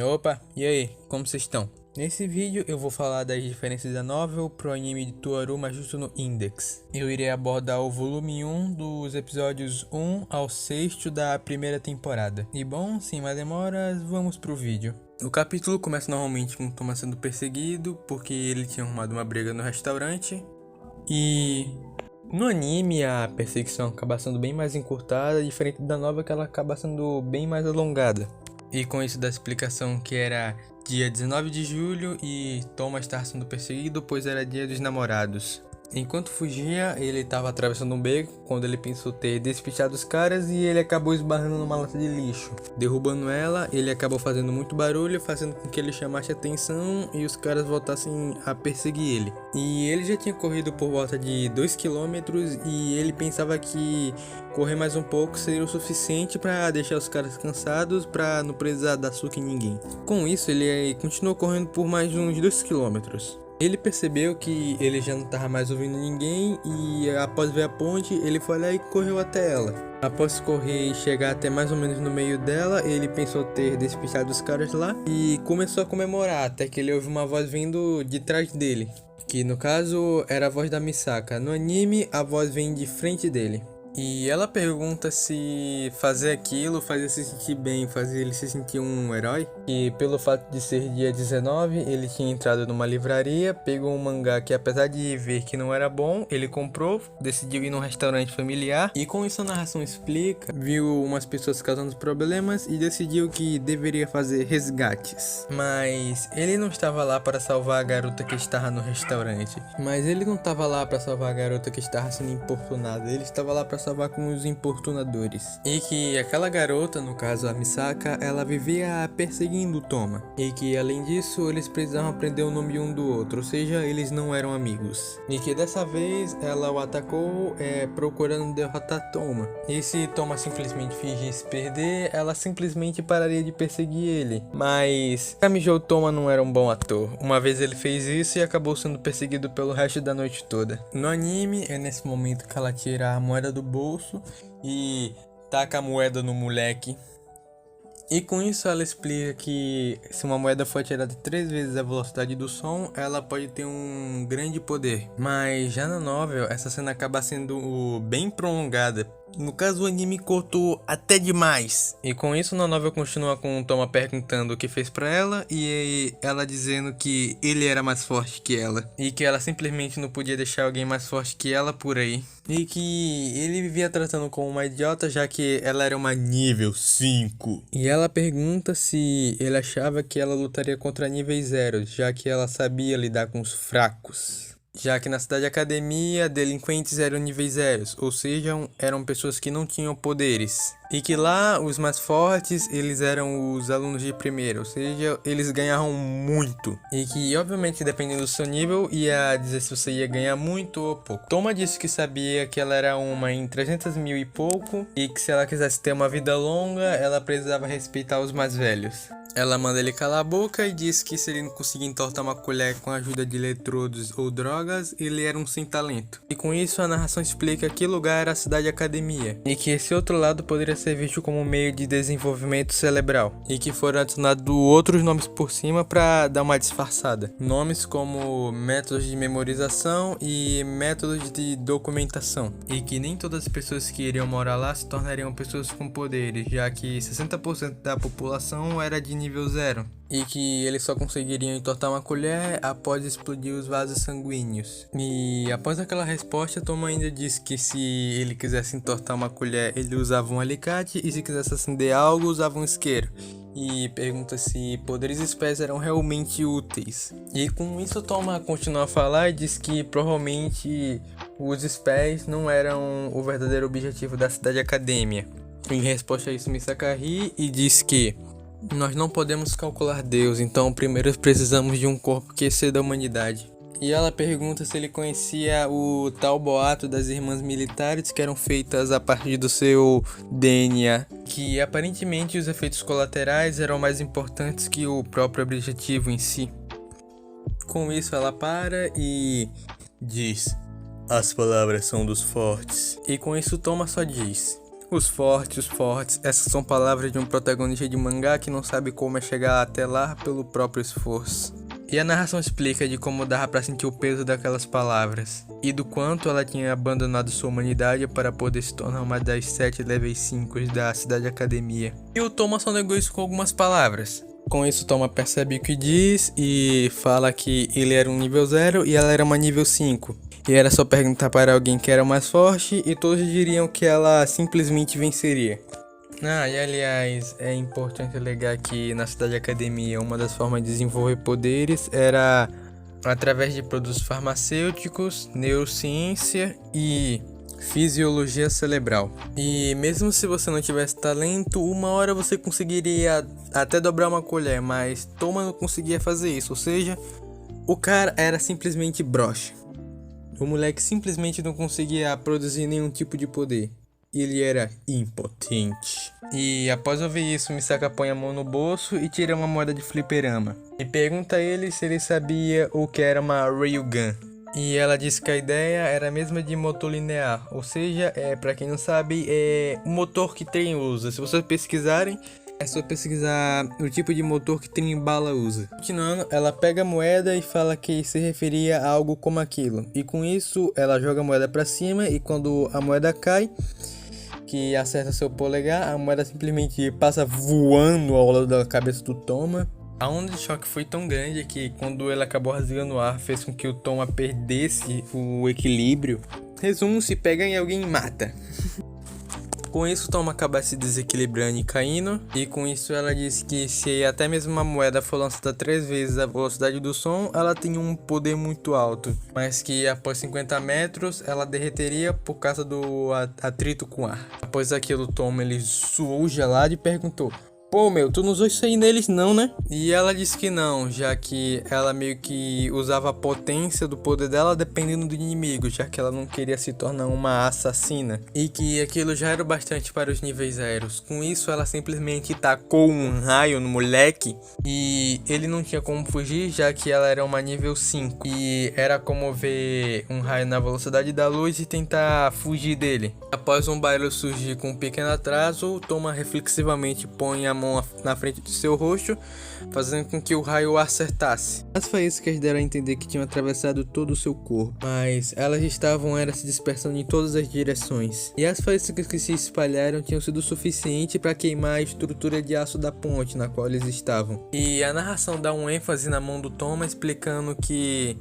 Opa, e aí, como vocês estão? Nesse vídeo eu vou falar das diferenças da novel pro anime de Toaruma Jutsu no Index. Eu irei abordar o volume 1 dos episódios 1 ao 6º da primeira temporada. E bom, sem mais demoras, vamos pro vídeo. O capítulo começa normalmente com Toma sendo perseguido porque ele tinha arrumado uma briga no restaurante. E no anime a perseguição acaba sendo bem mais encurtada, diferente da novel que ela acaba sendo bem mais alongada. E com isso da explicação que era dia 19 de julho e Toma estava sendo perseguido pois era dia dos namorados. Enquanto fugia, ele estava atravessando um beco quando ele pensou ter despichado os caras e ele acabou esbarrando numa lata de lixo. Derrubando ela, ele acabou fazendo muito barulho, fazendo com que ele chamasse atenção e os caras voltassem a perseguir ele. E ele já tinha corrido por volta de 2 km e ele pensava que correr mais um pouco seria o suficiente para deixar os caras cansados para não precisar dar suco em ninguém. Com isso, ele continuou correndo por mais uns 2 km. Ele percebeu que ele já não estava mais ouvindo ninguém e após ver a ponte, ele foi lá e correu até ela. Após correr e chegar até mais ou menos no meio dela, ele pensou ter despichado os caras lá e começou a comemorar, até que ele ouviu uma voz vindo de trás dele, que no caso era a voz da Misaka. No anime, a voz vem de frente dele. E ela pergunta se fazer aquilo fazia se sentir bem, fazia ele se sentir um herói. E pelo fato de ser dia 19, ele tinha entrado numa livraria, pegou um mangá que apesar de ver que não era bom, ele comprou, decidiu ir num restaurante familiar. E com isso a narração explica, viu umas pessoas causando problemas e decidiu que deveria fazer resgates. Mas ele não estava lá para salvar a garota que estava no restaurante. Mas ele não estava lá para salvar a garota que estava sendo importunada, ele estava lá para salvar com os importunadores. E que aquela garota, no caso a Misaka, ela vivia perseguindo o Toma. E que além disso, eles precisavam aprender o nome um do outro, ou seja, eles não eram amigos. E que dessa vez ela o atacou procurando derrotar Toma. E se Toma simplesmente fingisse perder, ela simplesmente pararia de perseguir ele. Mas Kamijo Toma não era um bom ator. Uma vez ele fez isso e acabou sendo perseguido pelo resto da noite toda. No anime, é nesse momento que ela tira a moeda do bolso e taca a moeda no moleque. E com isso ela explica que se uma moeda for atirada 3 vezes a velocidade do som, ela pode ter um grande poder. Mas já na novel, essa cena acaba sendo bem prolongada. No caso, o anime cortou até demais. E com isso, na novel continua com o Toma perguntando o que fez pra ela e ela dizendo que ele era mais forte que ela. E que ela simplesmente não podia deixar alguém mais forte que ela por aí. E que ele vivia tratando como uma idiota, já que ela era uma nível 5. E ela pergunta se ele achava que ela lutaria contra níveis 0, já que ela sabia lidar com os fracos. Já que na cidade academia, delinquentes eram níveis 0, ou seja, eram pessoas que não tinham poderes. E que lá, os mais fortes, eles eram os alunos de primeiro, ou seja, eles ganhavam muito. E que, obviamente, dependendo do seu nível, ia dizer se você ia ganhar muito ou pouco. Toma disse que sabia que ela era uma em 300 mil e pouco, e que se ela quisesse ter uma vida longa, ela precisava respeitar os mais velhos. Ela manda ele calar a boca e diz que se ele não conseguir entortar uma colher com a ajuda de eletrodos ou drogas, ele era um sem talento. E com isso a narração explica que lugar era a cidade academia, e que esse outro lado poderia ser visto como meio de desenvolvimento cerebral, e que foram adicionados outros nomes por cima para dar uma disfarçada. Nomes como métodos de memorização e métodos de documentação. E que nem todas as pessoas que iriam morar lá se tornariam pessoas com poderes, já que 60% da população era de nível 0. E que eles só conseguiriam entortar uma colher após explodir os vasos sanguíneos. E após aquela resposta, Toma ainda disse que se ele quisesse entortar uma colher, ele usava um alicate, e se quisesse acender algo, usava um isqueiro. E pergunta se poderes espécies eram realmente úteis. E com isso Toma continua a falar e diz que provavelmente os spells não eram o verdadeiro objetivo da cidade academia. Em resposta a isso, Misaka ri e diz que nós não podemos calcular Deus, então primeiro precisamos de um corpo que exceda a humanidade. E ela pergunta se ele conhecia o tal boato das irmãs militares que eram feitas a partir do seu DNA, que aparentemente os efeitos colaterais eram mais importantes que o próprio objetivo em si. Com isso ela para e diz: as palavras são dos fortes. E com isso Toma só diz: Os fortes, essas são palavras de um protagonista de mangá que não sabe como é chegar até lá pelo próprio esforço. E a narração explica de como dava pra sentir o peso daquelas palavras, e do quanto ela tinha abandonado sua humanidade para poder se tornar uma das 7 levels 5 da Cidade Academia. E o Toma só negou isso com algumas palavras. Com isso, Toma percebe o que diz e fala que ele era um nível 0 e ela era uma nível 5. E era só perguntar para alguém que era mais forte e todos diriam que ela simplesmente venceria. E aliás, é importante alegar que na Cidade Academia uma das formas de desenvolver poderes era através de produtos farmacêuticos, neurociência e fisiologia cerebral. E mesmo se você não tivesse talento, uma hora você conseguiria até dobrar uma colher, mas Toma não conseguia fazer isso, ou seja, o cara era simplesmente broxa. O moleque simplesmente não conseguia produzir nenhum tipo de poder. Ele era impotente. E após ouvir isso, Misaka põe a mão no bolso e tira uma moeda de fliperama. E pergunta a ele se ele sabia o que era uma Railgun. E ela disse que a ideia era a mesma de motor linear. Ou seja, pra quem não sabe, é o motor que trem usa. Se vocês pesquisarem, é só pesquisar o tipo de motor que trem bala usa. Continuando, ela pega a moeda e fala que se referia a algo como aquilo. E com isso, ela joga a moeda pra cima e quando a moeda cai, que acerta seu polegar, a moeda simplesmente passa voando ao lado da cabeça do Toma. A onda de choque foi tão grande que quando ele acabou rasgando o ar, fez com que o Toma perdesse o equilíbrio. Resumo, se pega em alguém, mata. Com isso, Toma acaba se desequilibrando e caindo. E com isso ela disse que se até mesmo uma moeda for lançada 3 vezes a velocidade do som, ela tem um poder muito alto. Mas que após 50 metros, ela derreteria por causa do atrito com ar. Após aquilo, Toma ele suou gelado e perguntou: "Pô, tu não usou isso aí neles não, né?" E ela disse que não, já que ela meio que usava a potência do poder dela dependendo do inimigo, já que ela não queria se tornar uma assassina. E que aquilo já era o bastante para os níveis zeros. Com isso, ela simplesmente tacou um raio no moleque e ele não tinha como fugir, já que ela era uma nível 5. E era como ver um raio na velocidade da luz e tentar fugir dele. Após um barulho surgir com um pequeno atraso, Toma reflexivamente põe a mão na frente do seu rosto, fazendo com que o raio o acertasse. As faíscas deram a entender que tinham atravessado todo o seu corpo, mas elas estavam se dispersando em todas as direções. E as faíscas que se espalharam tinham sido suficiente para queimar a estrutura de aço da ponte na qual eles estavam. E a narração dá um ênfase na mão do Toma, explicando que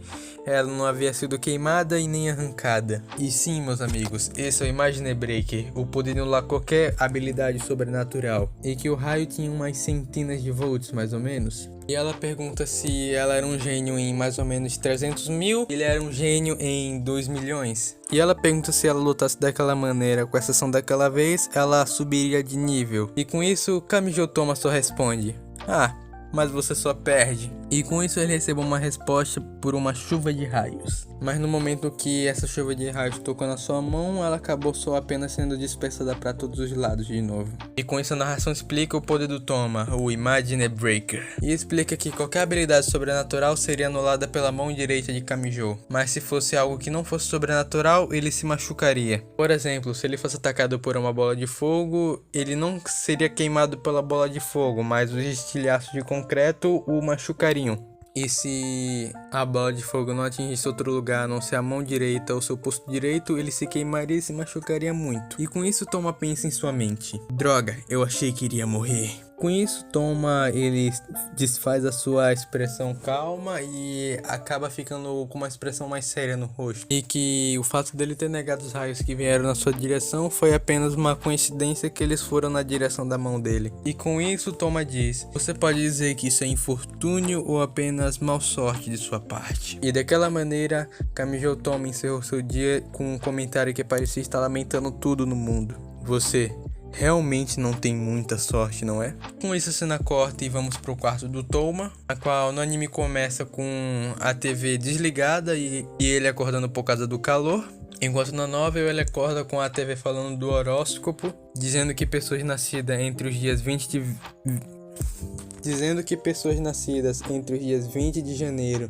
ela não havia sido queimada e nem arrancada. E sim, meus amigos, esse é o Imagine Breaker, o poder de anular qualquer habilidade sobrenatural. E que o raio tinha umas centenas de volts, mais ou menos. E ela pergunta se ela era um gênio em mais ou menos 300 mil, ele era um gênio em 2 milhões. E ela pergunta se ela lutasse daquela maneira, com exceção daquela vez, ela subiria de nível. E com isso, Kamijo Toma só responde: mas você só perde. E com isso ele recebe uma resposta por uma chuva de raios. Mas no momento que essa chuva de raios tocou na sua mão, ela acabou só apenas sendo dispersada para todos os lados de novo. E com isso a narração explica o poder do Toma, o Imagine Breaker. E explica que qualquer habilidade sobrenatural seria anulada pela mão direita de Kamijo. Mas se fosse algo que não fosse sobrenatural, ele se machucaria. Por exemplo, se ele fosse atacado por uma bola de fogo, ele não seria queimado pela bola de fogo, mas os estilhaços de concreto o machucariam. E se a bola de fogo não atingisse outro lugar a não ser a mão direita ou seu pulso direito, ele se queimaria e se machucaria muito. E com isso Toma pensa em sua mente: droga, eu achei que iria morrer. Com isso, Toma ele desfaz a sua expressão calma e acaba ficando com uma expressão mais séria no rosto. E que o fato dele ter negado os raios que vieram na sua direção foi apenas uma coincidência que eles foram na direção da mão dele. E com isso, Toma diz: você pode dizer que isso é infortúnio ou apenas mal sorte de sua parte. E daquela maneira, Kamijo Toma encerrou seu dia com um comentário que parecia estar lamentando tudo no mundo: você realmente não tem muita sorte, não é? Com isso a cena corta e vamos pro quarto do Toma, a qual no anime começa com a TV desligada e ele acordando por causa do calor. Enquanto na novel ele acorda com a TV falando do horóscopo, dizendo que pessoas nascidas entre os dias 20 de janeiro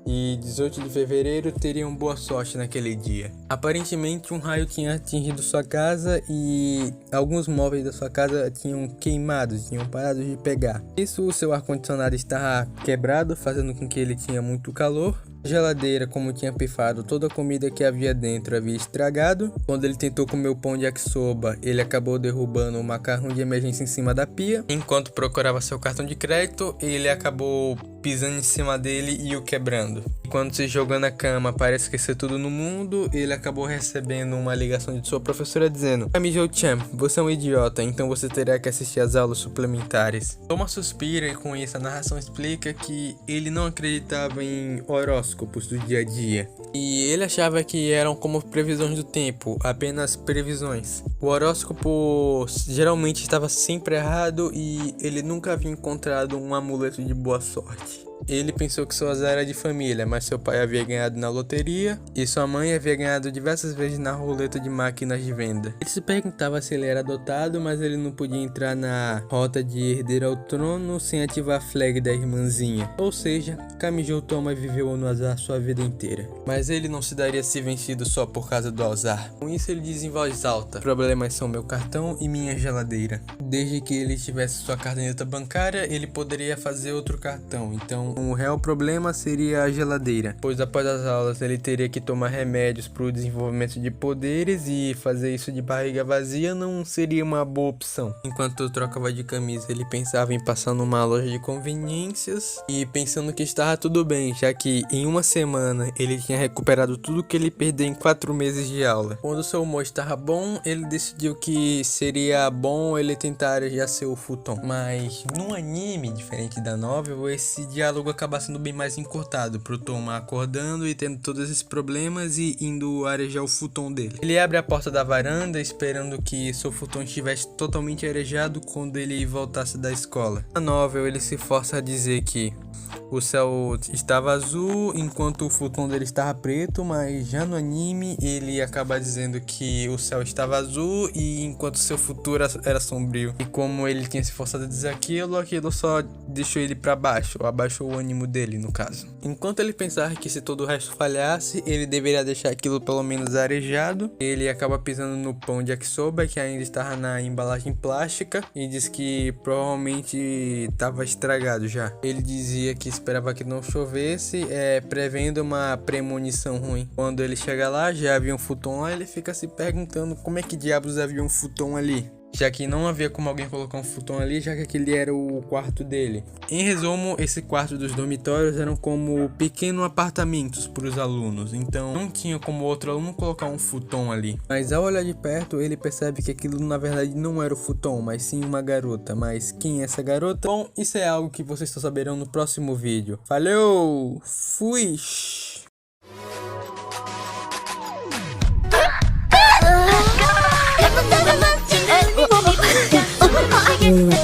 e 18 de fevereiro teriam boa sorte naquele dia. Aparentemente um raio tinha atingido sua casa e alguns móveis da sua casa tinham queimado, tinham parado de pegar. Isso, o seu ar-condicionado estava quebrado, fazendo com que ele tinha muito calor. A geladeira, como tinha pifado, toda a comida que havia dentro havia estragado. Quando ele tentou comer o pão de yakisoba, ele acabou derrubando o macarrão de emergência em cima da pia. Enquanto procurava seu cartão de crédito, ele acabou pisando em cima dele e o quebrando. E quando se jogou na cama para esquecer tudo no mundo, ele acabou recebendo uma ligação de sua professora dizendo: Kamijo-chan, você é um idiota, então você terá que assistir às aulas suplementares. Toma suspira e com isso a narração explica que ele não acreditava em horóscopos do dia a dia. E ele achava que eram como previsões do tempo, apenas previsões. O horóscopo geralmente estava sempre errado e ele nunca havia encontrado um amuleto de boa sorte. Ele pensou que seu azar era de família, mas seu pai havia ganhado na loteria e sua mãe havia ganhado diversas vezes na roleta de máquinas de venda. Ele se perguntava se ele era adotado, mas ele não podia entrar na rota de herdeiro ao trono sem ativar a flag da irmãzinha. Ou seja, Kamijo Toma viveu no azar sua vida inteira. Mas ele não se daria se vencido só por causa do azar. Com isso ele diz em voz alta: problemas são meu cartão e minha geladeira. Desde que ele tivesse sua caderneta bancária, ele poderia fazer outro cartão. Então o real problema seria a geladeira, pois após as aulas ele teria que tomar remédios para o desenvolvimento de poderes e fazer isso de barriga vazia não seria uma boa opção. Enquanto trocava de camisa, ele pensava em passar numa loja de conveniências e pensando que estava tudo bem, já que em uma semana ele tinha recuperado tudo que ele perdeu em 4 meses de aula. Quando seu humor estava bom, ele decidiu que seria bom ele tentar já ser o futon. Mas no anime, diferente da novel, esse diálogo acaba sendo bem mais encurtado, pro Toma acordando e tendo todos esses problemas e indo arejar o futon dele. Ele abre a porta da varanda esperando que seu futon estivesse totalmente arejado quando ele voltasse da escola. Na novel ele se força a dizer que o céu estava azul enquanto o futon dele estava preto, mas já no anime ele acaba dizendo que o céu estava azul e enquanto seu futuro era sombrio. E como ele tinha se forçado a dizer aquilo só deixou ele para baixo, ou abaixou o ânimo dele no caso. Enquanto ele pensava que se todo o resto falhasse, ele deveria deixar aquilo pelo menos arejado. Ele acaba pisando no pão de yakisoba que ainda estava na embalagem plástica e diz que provavelmente estava estragado já. Ele dizia que esperava que não chovesse, prevendo uma premonição ruim. Quando ele chega lá, já havia um futon lá, ele fica se perguntando como é que diabos havia um futon ali, já que não havia como alguém colocar um futon ali, já que aquele era o quarto dele. Em resumo, esse quarto dos dormitórios eram como pequenos apartamentos para os alunos, então não tinha como outro aluno colocar um futon ali. Mas ao olhar de perto, ele percebe que aquilo na verdade não era o futon, mas sim uma garota. Mas quem é essa garota? Bom, isso é algo que vocês só saberão no próximo vídeo. Valeu! Fui! Oh my God.